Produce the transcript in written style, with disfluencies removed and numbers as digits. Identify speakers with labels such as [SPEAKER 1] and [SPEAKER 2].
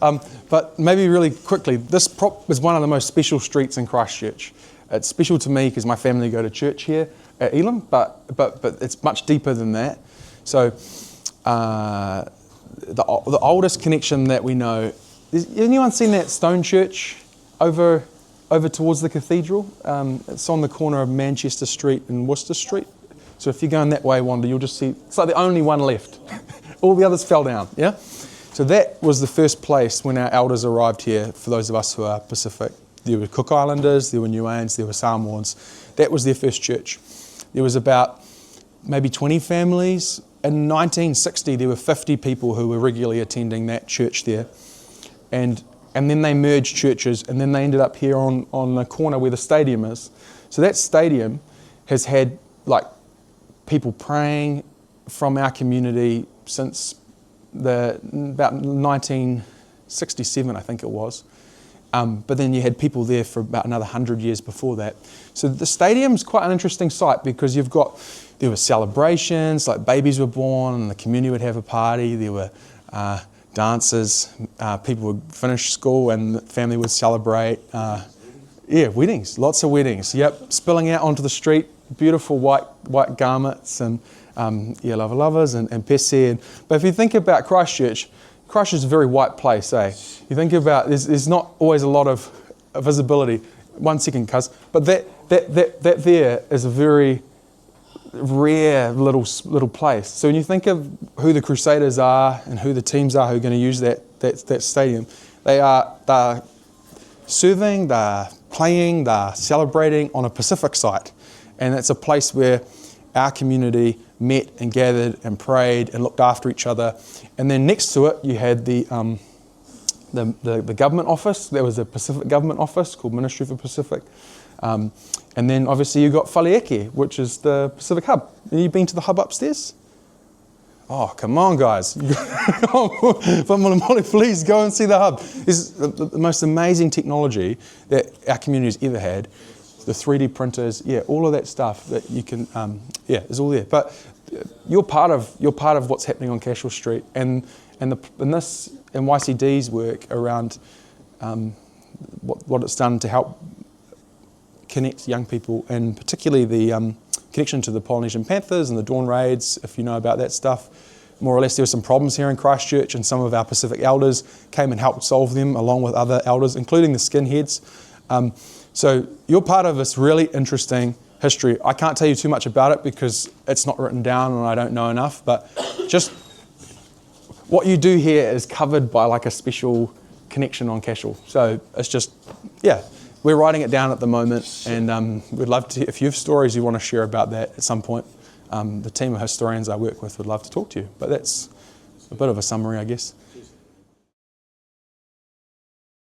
[SPEAKER 1] But maybe really quickly, this is one of the most special streets in Christchurch. It's special to me because my family go to church here at Elam, but it's much deeper than that. So the oldest connection that we know, has anyone seen that stone church over towards the cathedral? It's on the corner of Manchester Street and Worcester Street. So if you're going that way, Wanda, you'll just see, it's like the only one left. All the others fell down, yeah? So that was the first place when our elders arrived here, for those of us who are Pacific. There were Cook Islanders, there were Niueans, there were Samoans. That was their first church. There was about maybe 20 families. In 1960, there were 50 people who were regularly attending that church there. And then they merged churches, and then they ended up here on the corner where the stadium is. So that stadium has had like people praying from our community since about 1967, I think it was. But then you had people there for about another 100 years before that. So the stadium's quite an interesting site because there were celebrations, like babies were born and the community would have a party. There were dances, people would finish school and the family would celebrate. Weddings, lots of weddings. Yep, spilling out onto the street, beautiful white garments and lovers and pese. But if you think about Christchurch is a very white place, eh? You think about, there's not always a lot of visibility. 1 second, cuz. But that there is a very rare little place. So when you think of who the Crusaders are and who the teams are who are going to use that stadium, they're serving, they're playing, they're celebrating on a Pacific site. And it's a place where our community met and gathered and prayed and looked after each other. And then next to it, you had the government office. There was a Pacific government office called Ministry for Pacific. And then obviously you got Whaleeke, which is the Pacific Hub. Have you been to the hub upstairs? Oh, come on, guys. Please go and see the hub. This is the most amazing technology that our community has ever had. The 3D printers, all of that stuff that you can, is all there. But you're part of what's happening on Cashel Street, and YCD's work around what it's done to help connect young people, and particularly the connection to the Polynesian Panthers and the Dawn Raids, if you know about that stuff. More or less, there were some problems here in Christchurch, and some of our Pacific elders came and helped solve them, along with other elders, including the skinheads. So you're part of this really interesting history. I can't tell you too much about it because it's not written down and I don't know enough, but just what you do here is covered by like a special connection on Cashel. So it's just, we're writing it down at the moment, and we'd love to, if you have stories you want to share about that at some point, the team of historians I work with would love to talk to you. But that's a bit of a summary, I guess.